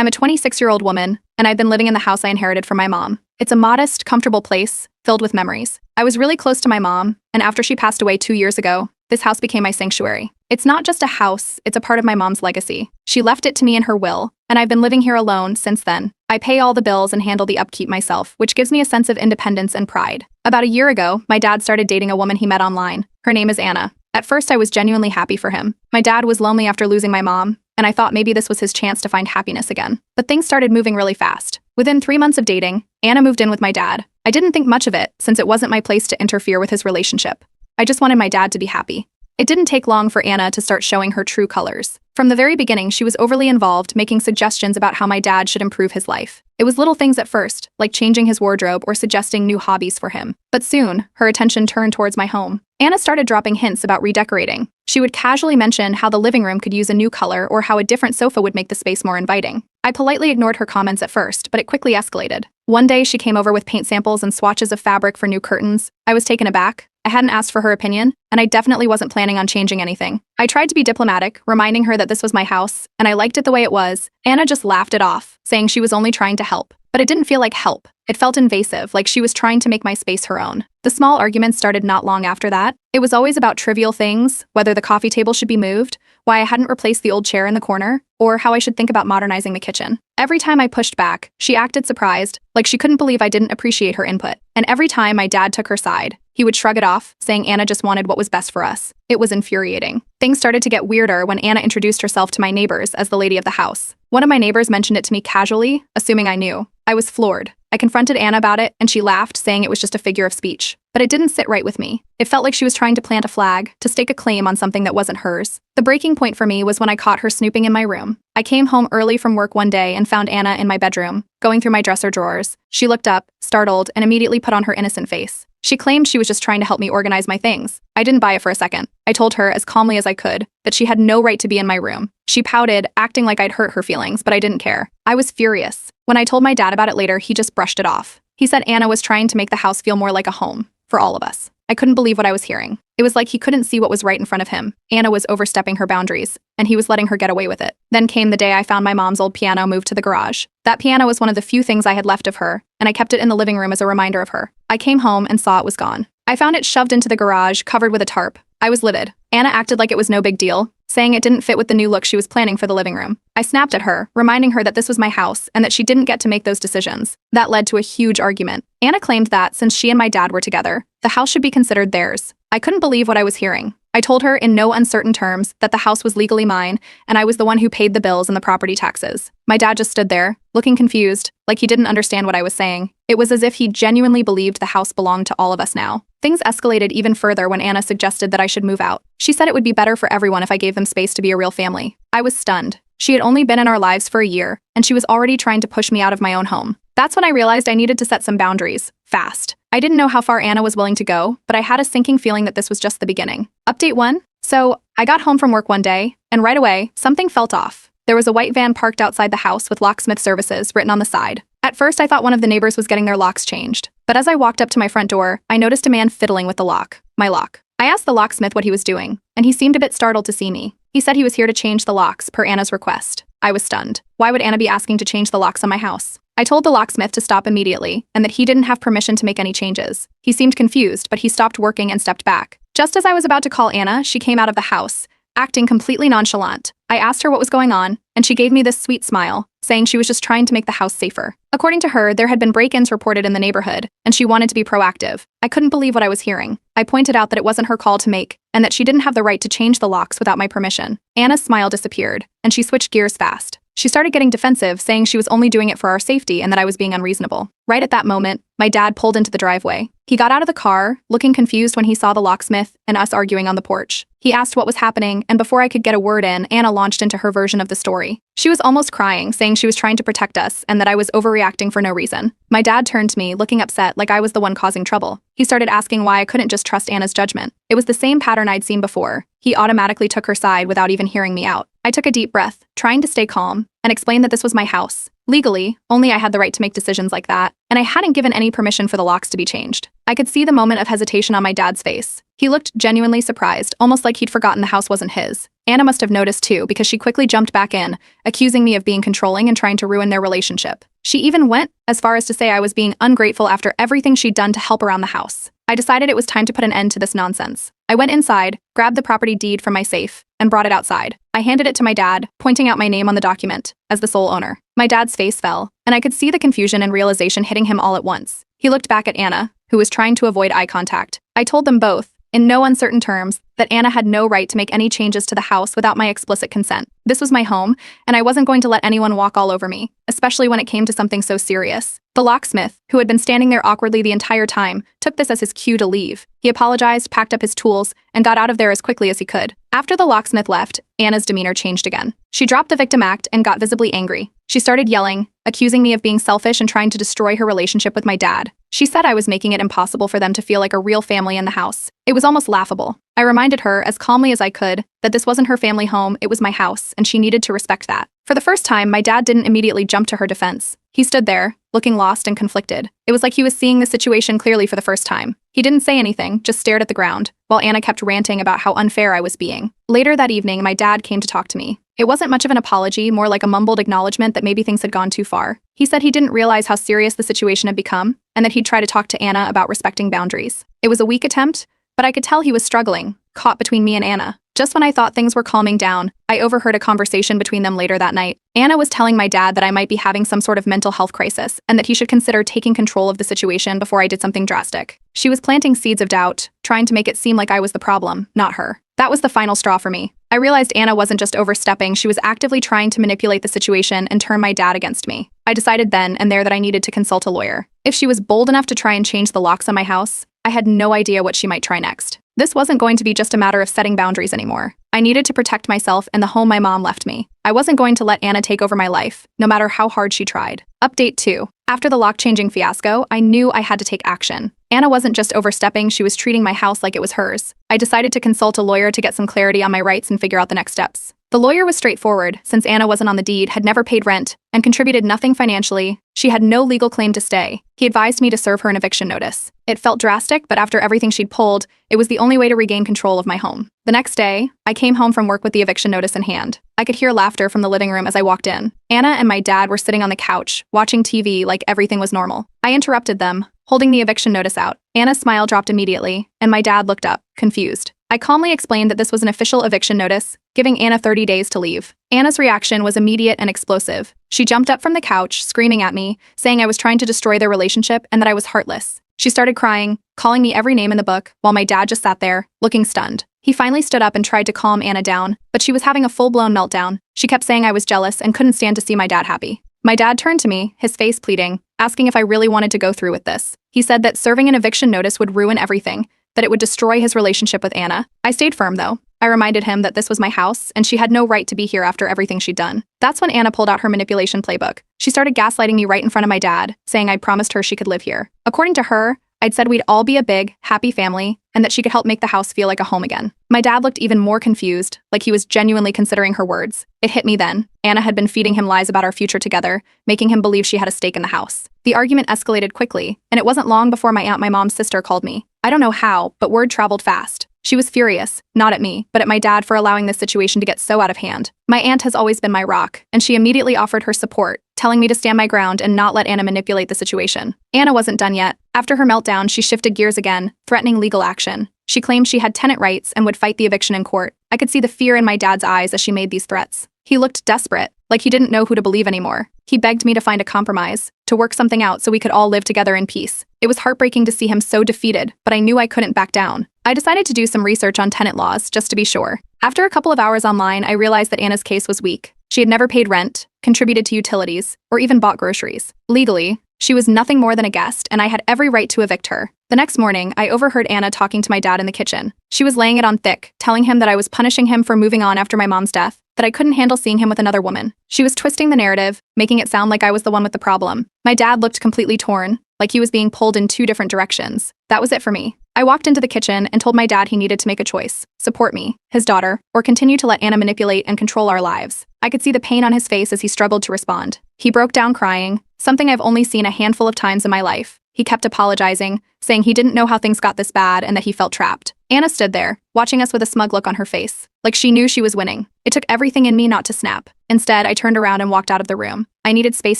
I'm a 26-year-old woman, and I've been living in the house I inherited from my mom. It's a modest, comfortable place filled with memories. I was really close to my mom, and after she passed away 2 years ago, this house became my sanctuary. It's not just a house, it's a part of my mom's legacy. She left it to me in her will, and I've been living here alone since then. I pay all the bills and handle the upkeep myself, which gives me a sense of independence and pride. About a year ago, my dad started dating a woman he met online. Her name is Anna. At first, I was genuinely happy for him. My dad was lonely after losing my mom, and I thought maybe this was his chance to find happiness again. But things started moving really fast. Within 3 months of dating, Anna moved in with my dad. I didn't think much of it, since it wasn't my place to interfere with his relationship. I just wanted my dad to be happy. It didn't take long for Anna to start showing her true colors. From the very beginning, she was overly involved, making suggestions about how my dad should improve his life. It was little things at first, like changing his wardrobe or suggesting new hobbies for him. But soon, her attention turned towards my home. Anna started dropping hints about redecorating. She would casually mention how the living room could use a new color or how a different sofa would make the space more inviting. I politely ignored her comments at first, but it quickly escalated. One day, she came over with paint samples and swatches of fabric for new curtains. I was taken aback. I hadn't asked for her opinion, and I definitely wasn't planning on changing anything. I tried to be diplomatic, reminding her that this was my house, and I liked it the way it was. Anna just laughed it off, saying she was only trying to help. But it didn't feel like help. It felt invasive, like she was trying to make my space her own. The small arguments started not long after that. It was always about trivial things, whether the coffee table should be moved, why I hadn't replaced the old chair in the corner, or how I should think about modernizing the kitchen. Every time I pushed back, she acted surprised, like she couldn't believe I didn't appreciate her input. And every time my dad took her side, he would shrug it off, saying Anna just wanted what was best for us. It was infuriating. Things started to get weirder when Anna introduced herself to my neighbors as the lady of the house. One of my neighbors mentioned it to me casually, assuming I knew. I was floored. I confronted Anna about it, and she laughed, saying it was just a figure of speech. But it didn't sit right with me. It felt like she was trying to plant a flag, to stake a claim on something that wasn't hers. The breaking point for me was when I caught her snooping in my room. I came home early from work one day and found Anna in my bedroom, going through my dresser drawers. She looked up, startled, and immediately put on her innocent face. She claimed she was just trying to help me organize my things. I didn't buy it for a second. I told her, as calmly as I could, that she had no right to be in my room. She pouted, acting like I'd hurt her feelings, but I didn't care. I was furious. When I told my dad about it later, he just brushed it off. He said Anna was trying to make the house feel more like a home, for all of us. I couldn't believe what I was hearing. It was like he couldn't see what was right in front of him. Anna was overstepping her boundaries, and he was letting her get away with it. Then came the day I found my mom's old piano moved to the garage. That piano was one of the few things I had left of her, and I kept it in the living room as a reminder of her. I came home and saw it was gone. I found it shoved into the garage, covered with a tarp. I was livid. Anna acted like it was no big deal, saying it didn't fit with the new look she was planning for the living room. I snapped at her, reminding her that this was my house and that she didn't get to make those decisions. That led to a huge argument. Anna claimed that, since she and my dad were together, the house should be considered theirs. I couldn't believe what I was hearing. I told her in no uncertain terms that the house was legally mine, and I was the one who paid the bills and the property taxes. My dad just stood there, looking confused, like he didn't understand what I was saying. It was as if he genuinely believed the house belonged to all of us now. Things escalated even further when Anna suggested that I should move out. She said it would be better for everyone if I gave them space to be a real family. I was stunned. She had only been in our lives for a year, and she was already trying to push me out of my own home. That's when I realized I needed to set some boundaries, fast. I didn't know how far Anna was willing to go, but I had a sinking feeling that this was just the beginning. Update 1. So, I got home from work one day, and right away, something felt off. There was a white van parked outside the house with locksmith services written on the side. At first, I thought one of the neighbors was getting their locks changed. But as I walked up to my front door, I noticed a man fiddling with the lock, my lock. I asked the locksmith what he was doing, and he seemed a bit startled to see me. He said he was here to change the locks, per Anna's request. I was stunned. Why would Anna be asking to change the locks on my house? I told the locksmith to stop immediately, and that he didn't have permission to make any changes. He seemed confused, but he stopped working and stepped back. Just as I was about to call Anna, she came out of the house, acting completely nonchalant. I asked her what was going on, and she gave me this sweet smile, saying she was just trying to make the house safer. According to her, there had been break-ins reported in the neighborhood, and she wanted to be proactive. I couldn't believe what I was hearing. I pointed out that it wasn't her call to make, and that she didn't have the right to change the locks without my permission. Anna's smile disappeared, and she switched gears fast. She started getting defensive, saying she was only doing it for our safety and that I was being unreasonable. Right at that moment, my dad pulled into the driveway. He got out of the car, looking confused when he saw the locksmith and us arguing on the porch. He asked what was happening, and before I could get a word in, Anna launched into her version of the story. She was almost crying, saying she was trying to protect us and that I was overreacting for no reason. My dad turned to me, looking upset like I was the one causing trouble. He started asking why I couldn't just trust Anna's judgment. It was the same pattern I'd seen before. He automatically took her side without even hearing me out. I took a deep breath, trying to stay calm, and explained that this was my house, Legally, only I had the right to make decisions like that, and I hadn't given any permission for the locks to be changed. I could see the moment of hesitation on my dad's face. He looked genuinely surprised, almost like he'd forgotten the house wasn't his. Anna must have noticed too, because she quickly jumped back in, accusing me of being controlling and trying to ruin their relationship. She even went as far as to say I was being ungrateful after everything she'd done to help around the house. I decided it was time to put an end to this nonsense. I went inside, grabbed the property deed from my safe, and brought it outside. I handed it to my dad, pointing out my name on the document as the sole owner. My dad's face fell, and I could see the confusion and realization hitting him all at once. He looked back at Anna, who was trying to avoid eye contact. I told them both, in no uncertain terms, that Anna had no right to make any changes to the house without my explicit consent. This was my home, and I wasn't going to let anyone walk all over me, especially when it came to something so serious. The locksmith, who had been standing there awkwardly the entire time, took this as his cue to leave. He apologized, packed up his tools, and got out of there as quickly as he could. After the locksmith left, Anna's demeanor changed again. She dropped the victim act and got visibly angry. She started yelling, accusing me of being selfish and trying to destroy her relationship with my dad. She said I was making it impossible for them to feel like a real family in the house. It was almost laughable. I reminded her, as calmly as I could, that this wasn't her family home, it was my house, and she needed to respect that. For the first time, my dad didn't immediately jump to her defense. He stood there, looking lost and conflicted. It was like he was seeing the situation clearly for the first time. He didn't say anything, just stared at the ground, while Anna kept ranting about how unfair I was being. Later that evening, my dad came to talk to me. It wasn't much of an apology, more like a mumbled acknowledgement that maybe things had gone too far. He said he didn't realize how serious the situation had become, and that he'd try to talk to Anna about respecting boundaries. It was a weak attempt, but I could tell he was struggling, caught between me and Anna. Just when I thought things were calming down, I overheard a conversation between them later that night. Anna was telling my dad that I might be having some sort of mental health crisis, and that he should consider taking control of the situation before I did something drastic. She was planting seeds of doubt, trying to make it seem like I was the problem, not her. That was the final straw for me. I realized Anna wasn't just overstepping, she was actively trying to manipulate the situation and turn my dad against me. I decided then and there that I needed to consult a lawyer. If she was bold enough to try and change the locks on my house, I had no idea what she might try next. This wasn't going to be just a matter of setting boundaries anymore. I needed to protect myself and the home my mom left me. I wasn't going to let Anna take over my life, no matter how hard she tried. Update 2. After the lock-changing fiasco, I knew I had to take action. Anna wasn't just overstepping, she was treating my house like it was hers. I decided to consult a lawyer to get some clarity on my rights and figure out the next steps. The lawyer was straightforward, since Anna wasn't on the deed, had never paid rent, and contributed nothing financially. She had no legal claim to stay. He advised me to serve her an eviction notice. It felt drastic, but after everything she'd pulled, it was the only way to regain control of my home. The next day, I came home from work with the eviction notice in hand. I could hear laughter from the living room as I walked in. Anna and my dad were sitting on the couch, watching TV like everything was normal. I interrupted them, holding the eviction notice out. Anna's smile dropped immediately, and my dad looked up, confused. I calmly explained that this was an official eviction notice, giving Anna 30 days to leave. Anna's reaction was immediate and explosive. She jumped up from the couch, screaming at me, saying I was trying to destroy their relationship and that I was heartless. She started crying, calling me every name in the book, while my dad just sat there, looking stunned. He finally stood up and tried to calm Anna down, but she was having a full-blown meltdown. She kept saying I was jealous and couldn't stand to see my dad happy. My dad turned to me, his face pleading, asking if I really wanted to go through with this. He said that serving an eviction notice would ruin everything, that it would destroy his relationship with Anna. I stayed firm, though. I reminded him that this was my house, and she had no right to be here after everything she'd done. That's when Anna pulled out her manipulation playbook. She started gaslighting me right in front of my dad, saying I'd promised her she could live here. According to her, I'd said we'd all be a big, happy family, and that she could help make the house feel like a home again. My dad looked even more confused, like he was genuinely considering her words. It hit me then. Anna had been feeding him lies about our future together, making him believe she had a stake in the house. The argument escalated quickly, and it wasn't long before my mom's sister called me. I don't know how, but word traveled fast. She was furious, not at me, but at my dad for allowing this situation to get so out of hand. My aunt has always been my rock, and she immediately offered her support, telling me to stand my ground and not let Anna manipulate the situation. Anna wasn't done yet. After her meltdown, she shifted gears again, threatening legal action. She claimed she had tenant rights and would fight the eviction in court. I could see the fear in my dad's eyes as she made these threats. He looked desperate, like he didn't know who to believe anymore. He begged me to find a compromise, to work something out so we could all live together in peace. It was heartbreaking to see him so defeated, but I knew I couldn't back down. I decided to do some research on tenant laws, just to be sure. After a couple of hours online, I realized that Anna's case was weak. She had never paid rent, contributed to utilities, or even bought groceries. Legally, she was nothing more than a guest, and I had every right to evict her. The next morning, I overheard Anna talking to my dad in the kitchen. She was laying it on thick, telling him that I was punishing him for moving on after my mom's death, that I couldn't handle seeing him with another woman. She was twisting the narrative, making it sound like I was the one with the problem. My dad looked completely torn, like he was being pulled in two different directions. That was it for me. I walked into the kitchen and told my dad he needed to make a choice: support me, his daughter, or continue to let Anna manipulate and control our lives. I could see the pain on his face as he struggled to respond. He broke down crying, something I've only seen a handful of times in my life. He kept apologizing, saying he didn't know how things got this bad and that he felt trapped. Anna stood there, watching us with a smug look on her face, like she knew she was winning. It took everything in me not to snap. Instead, I turned around and walked out of the room. I needed space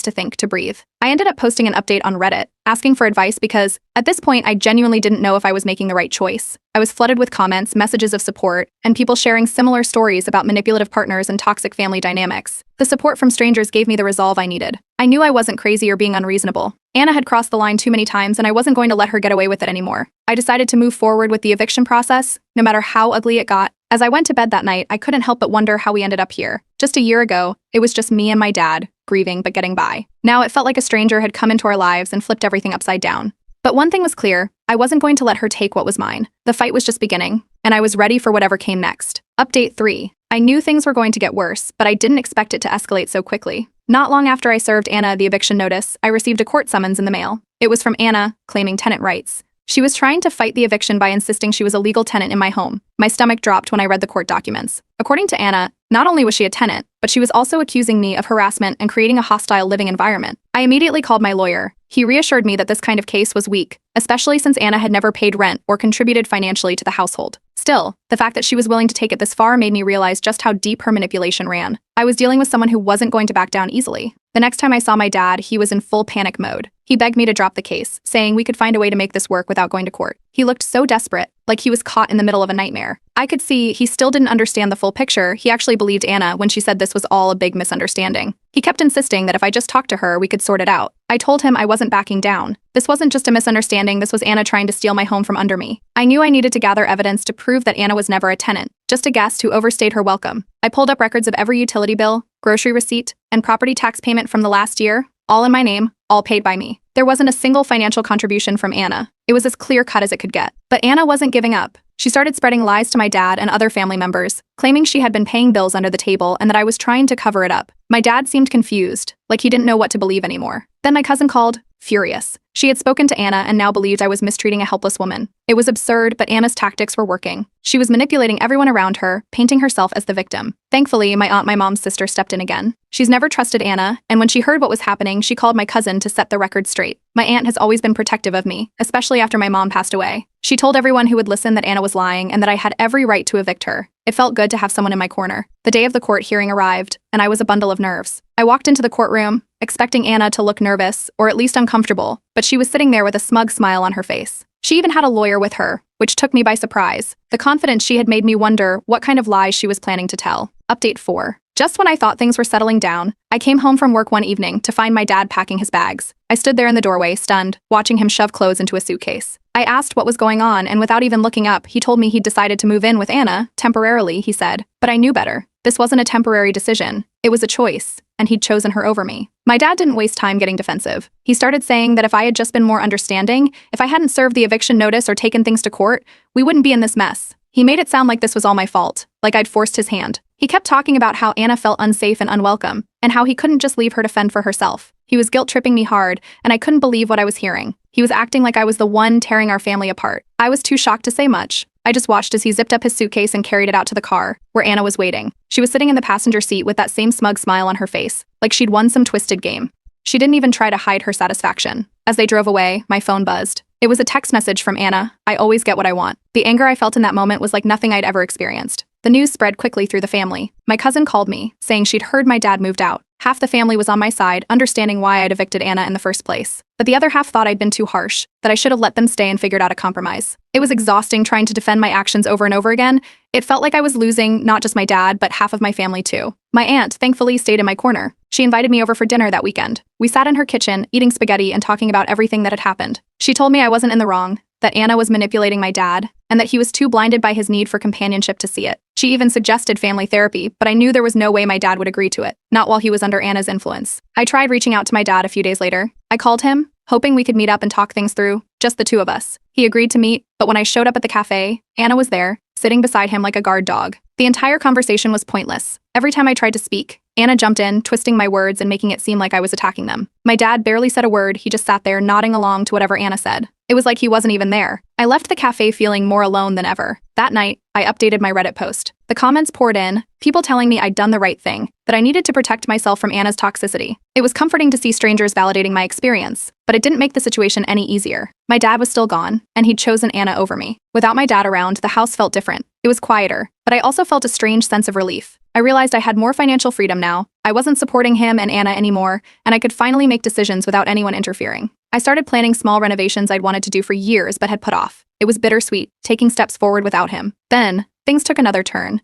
to think, to breathe. I ended up posting an update on Reddit, asking for advice because, at this point, I genuinely didn't know if I was making the right choice. I was flooded with comments, messages of support, and people sharing similar stories about manipulative partners and toxic family dynamics. The support from strangers gave me the resolve I needed. I knew I wasn't crazy or being unreasonable. Anna had crossed the line too many times, and I wasn't going to let her get away with it anymore. I decided to move forward with the eviction process, no matter how ugly it got. As I went to bed that night, I couldn't help but wonder how we ended up here. Just a year ago, it was just me and my dad, grieving but getting by. Now it felt like a stranger had come into our lives and flipped everything upside down. But one thing was clear: I wasn't going to let her take what was mine. The fight was just beginning, and I was ready for whatever came next. Update 3. I knew things were going to get worse, but I didn't expect it to escalate so quickly. Not long after I served Anna the eviction notice, I received a court summons in the mail. It was from Anna, claiming tenant rights. She was trying to fight the eviction by insisting she was a legal tenant in my home. My stomach dropped when I read the court documents. According to Anna, not only was she a tenant, but she was also accusing me of harassment and creating a hostile living environment. I immediately called my lawyer. He reassured me that this kind of case was weak, especially since Anna had never paid rent or contributed financially to the household. Still, the fact that she was willing to take it this far made me realize just how deep her manipulation ran. I was dealing with someone who wasn't going to back down easily. The next time I saw my dad, he was in full panic mode. He begged me to drop the case, saying we could find a way to make this work without going to court. He looked so desperate, like he was caught in the middle of a nightmare. I could see he still didn't understand the full picture. He actually believed Anna when she said this was all a big misunderstanding. He kept insisting that if I just talked to her, we could sort it out. I told him I wasn't backing down. This wasn't just a misunderstanding, this was Anna trying to steal my home from under me. I knew I needed to gather evidence to prove that Anna was never a tenant, just a guest who overstayed her welcome. I pulled up records of every utility bill, grocery receipt, and property tax payment from the last year, all in my name, all paid by me. There wasn't a single financial contribution from Anna. It was as clear-cut as it could get. But Anna wasn't giving up. She started spreading lies to my dad and other family members, claiming she had been paying bills under the table and that I was trying to cover it up. My dad seemed confused, like he didn't know what to believe anymore. Then my cousin called, furious. She had spoken to Anna and now believed I was mistreating a helpless woman. It was absurd, but Anna's tactics were working. She was manipulating everyone around her, painting herself as the victim. Thankfully, my aunt, my mom's sister, stepped in again. She's never trusted Anna, and when she heard what was happening, she called my cousin to set the record straight. My aunt has always been protective of me, especially after my mom passed away. She told everyone who would listen that Anna was lying and that I had every right to evict her. It felt good to have someone in my corner. The day of the court hearing arrived, and I was a bundle of nerves. I walked into the courtroom, expecting Anna to look nervous, or at least uncomfortable, but she was sitting there with a smug smile on her face. She even had a lawyer with her, which took me by surprise. The confidence she had made me wonder what kind of lies she was planning to tell. Update 4. Just when I thought things were settling down, I came home from work one evening to find my dad packing his bags. I stood there in the doorway, stunned, watching him shove clothes into a suitcase. I asked what was going on, and without even looking up, he told me he'd decided to move in with Anna, temporarily, he said. But I knew better. This wasn't a temporary decision. It was a choice, and he'd chosen her over me. My dad didn't waste time getting defensive. He started saying that if I had just been more understanding, if I hadn't served the eviction notice or taken things to court, we wouldn't be in this mess. He made it sound like this was all my fault, like I'd forced his hand. He kept talking about how Anna felt unsafe and unwelcome, and how he couldn't just leave her to fend for herself. He was guilt-tripping me hard, and I couldn't believe what I was hearing. He was acting like I was the one tearing our family apart. I was too shocked to say much. I just watched as he zipped up his suitcase and carried it out to the car, where Anna was waiting. She was sitting in the passenger seat with that same smug smile on her face, like she'd won some twisted game. She didn't even try to hide her satisfaction. As they drove away, my phone buzzed. It was a text message from Anna. I always get what I want. The anger I felt in that moment was like nothing I'd ever experienced. The news spread quickly through the family. My cousin called me, saying she'd heard my dad moved out. Half the family was on my side, understanding why I'd evicted Anna in the first place. But the other half thought I'd been too harsh, that I should have let them stay and figured out a compromise. It was exhausting trying to defend my actions over and over again. It felt like I was losing not just my dad, but half of my family too. My aunt, thankfully, stayed in my corner. She invited me over for dinner that weekend. We sat in her kitchen, eating spaghetti and talking about everything that had happened. She told me I wasn't in the wrong, that Anna was manipulating my dad, and that he was too blinded by his need for companionship to see it. She even suggested family therapy, but I knew there was no way my dad would agree to it, not while he was under Anna's influence. I tried reaching out to my dad a few days later. I called him, hoping we could meet up and talk things through, just the two of us. He agreed to meet, but when I showed up at the cafe, Anna was there, sitting beside him like a guard dog. The entire conversation was pointless. Every time I tried to speak, Anna jumped in, twisting my words and making it seem like I was attacking them. My dad barely said a word, he just sat there nodding along to whatever Anna said. It was like he wasn't even there. I left the cafe feeling more alone than ever. That night, I updated my Reddit post. The comments poured in, people telling me I'd done the right thing, that I needed to protect myself from Anna's toxicity. It was comforting to see strangers validating my experience, but it didn't make the situation any easier. My dad was still gone, and he'd chosen Anna over me. Without my dad around, the house felt different. It was quieter, but I also felt a strange sense of relief. I realized I had more financial freedom now. I wasn't supporting him and Anna anymore, and I could finally make decisions without anyone interfering. I started planning small renovations I'd wanted to do for years but had put off. It was bittersweet, taking steps forward without him. Then, things took another turn.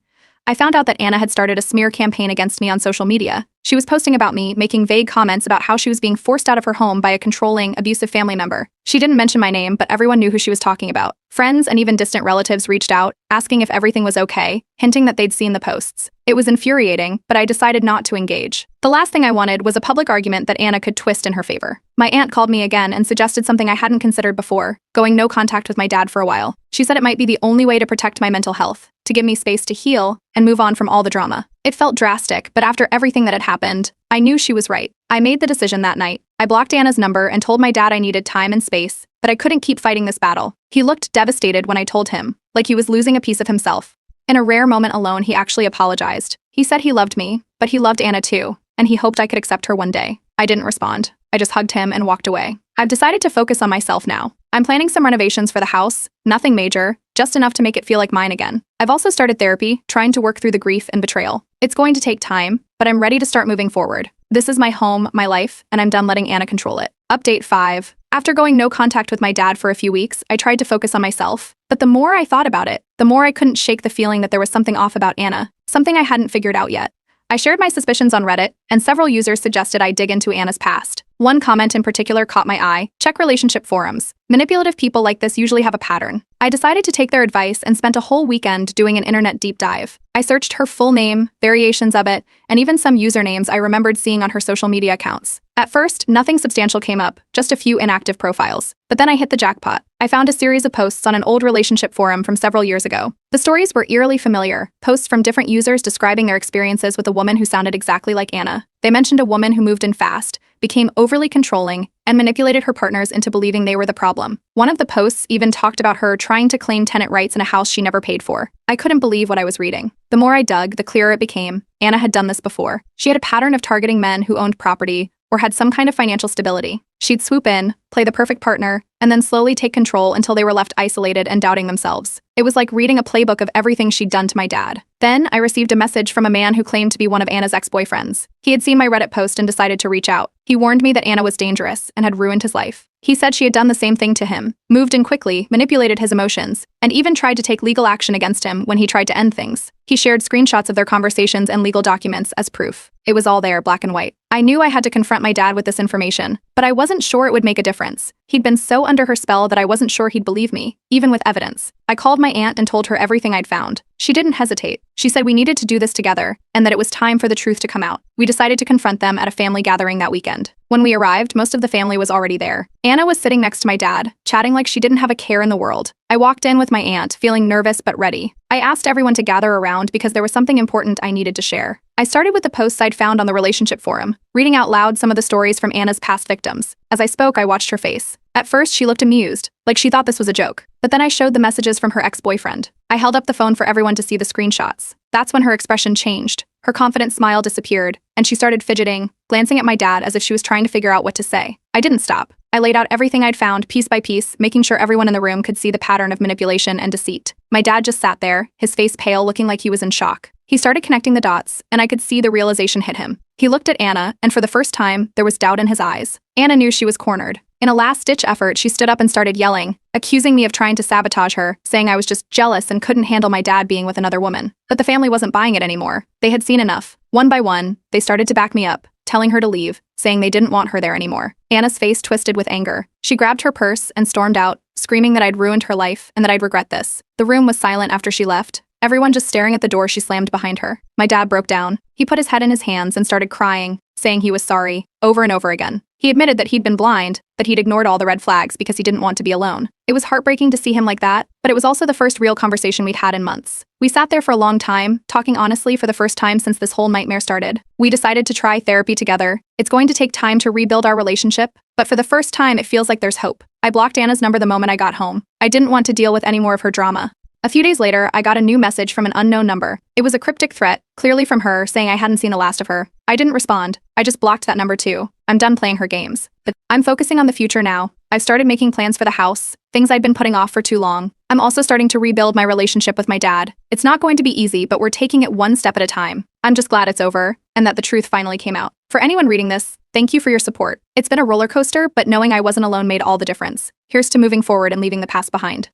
I found out that Anna had started a smear campaign against me on social media. She was posting about me, making vague comments about how she was being forced out of her home by a controlling, abusive family member. She didn't mention my name, but everyone knew who she was talking about. Friends and even distant relatives reached out, asking if everything was okay, hinting that they'd seen the posts. It was infuriating, but I decided not to engage. The last thing I wanted was a public argument that Anna could twist in her favor. My aunt called me again and suggested something I hadn't considered before, going no contact with my dad for a while. She said it might be the only way to protect my mental health, to give me space to heal and move on from all the drama. It felt drastic, but after everything that had happened, I knew she was right. I made the decision that night. I blocked Anna's number and told my dad I needed time and space, but I couldn't keep fighting this battle. He looked devastated when I told him, like he was losing a piece of himself. In a rare moment alone, he actually apologized. He said he loved me, but he loved Anna too, and he hoped I could accept her one day. I didn't respond. I just hugged him and walked away. I've decided to focus on myself now. I'm planning some renovations for the house, nothing major, just enough to make it feel like mine again. I've also started therapy, trying to work through the grief and betrayal. It's going to take time, but I'm ready to start moving forward. This is my home, my life, and I'm done letting Anna control it. Update 5. After going no contact with my dad for a few weeks, I tried to focus on myself. But the more I thought about it, the more I couldn't shake the feeling that there was something off about Anna, something I hadn't figured out yet. I shared my suspicions on Reddit, and several users suggested I dig into Anna's past. One comment in particular caught my eye: check relationship forums. Manipulative people like this usually have a pattern. I decided to take their advice and spent a whole weekend doing an internet deep dive. I searched her full name, variations of it, and even some usernames I remembered seeing on her social media accounts. At first, nothing substantial came up, just a few inactive profiles. But then I hit the jackpot. I found a series of posts on an old relationship forum from several years ago. The stories were eerily familiar, posts from different users describing their experiences with a woman who sounded exactly like Anna. They mentioned a woman who moved in fast, became overly controlling, and manipulated her partners into believing they were the problem. One of the posts even talked about her trying to claim tenant rights in a house she never paid for. I couldn't believe what I was reading. The more I dug, the clearer it became. Anna had done this before. She had a pattern of targeting men who owned property or had some kind of financial stability. She'd swoop in, play the perfect partner, and then slowly take control until they were left isolated and doubting themselves. It was like reading a playbook of everything she'd done to my dad. Then, I received a message from a man who claimed to be one of Anna's ex-boyfriends. He had seen my Reddit post and decided to reach out. He warned me that Anna was dangerous and had ruined his life. He said she had done the same thing to him, moved in quickly, manipulated his emotions, and even tried to take legal action against him when he tried to end things. He shared screenshots of their conversations and legal documents as proof. It was all there, black and white. I knew I had to confront my dad with this information, but I wasn't sure it would make a difference. He'd been so under her spell that I wasn't sure he'd believe me, even with evidence. I called my aunt and told her everything I'd found. She didn't hesitate. She said we needed to do this together, and that it was time for the truth to come out. We decided to confront them at a family gathering that weekend. When we arrived, most of the family was already there. Anna was sitting next to my dad, chatting like she didn't have a care in the world. I walked in with my aunt, feeling nervous but ready. I asked everyone to gather around because there was something important I needed to share. I started with the posts I'd found on the relationship forum, reading out loud some of the stories from Anna's past victims. As I spoke, I watched her face. At first, she looked amused, like she thought this was a joke. But then I showed the messages from her ex-boyfriend. I held up the phone for everyone to see the screenshots. That's when her expression changed. Her confident smile disappeared, and she started fidgeting, glancing at my dad as if she was trying to figure out what to say. I didn't stop. I laid out everything I'd found piece by piece, making sure everyone in the room could see the pattern of manipulation and deceit. My dad just sat there, his face pale, looking like he was in shock. He started connecting the dots, and I could see the realization hit him. He looked at Anna, and for the first time, there was doubt in his eyes. Anna knew she was cornered. In a last-ditch effort, she stood up and started yelling, accusing me of trying to sabotage her, saying I was just jealous and couldn't handle my dad being with another woman. But the family wasn't buying it anymore. They had seen enough. One by one, they started to back me up, telling her to leave, saying they didn't want her there anymore. Anna's face twisted with anger. She grabbed her purse and stormed out, screaming that I'd ruined her life and that I'd regret this. The room was silent after she left, everyone just staring at the door she slammed behind her. My dad broke down. He put his head in his hands and started crying, saying he was sorry, over and over again. He admitted that he'd been blind, that he'd ignored all the red flags because he didn't want to be alone. It was heartbreaking to see him like that, but it was also the first real conversation we'd had in months. We sat there for a long time, talking honestly for the first time since this whole nightmare started. We decided to try therapy together. It's going to take time to rebuild our relationship, but for the first time, it feels like there's hope. I blocked Anna's number the moment I got home. I didn't want to deal with any more of her drama. A few days later, I got a new message from an unknown number. It was a cryptic threat, clearly from her, saying I hadn't seen the last of her. I didn't respond. I just blocked that number too. I'm done playing her games. I'm focusing on the future now. I've started making plans for the house, things I'd been putting off for too long. I'm also starting to rebuild my relationship with my dad. It's not going to be easy, but we're taking it one step at a time. I'm just glad it's over, and that the truth finally came out. For anyone reading this, thank you for your support. It's been a roller coaster, but knowing I wasn't alone made all the difference. Here's to moving forward and leaving the past behind.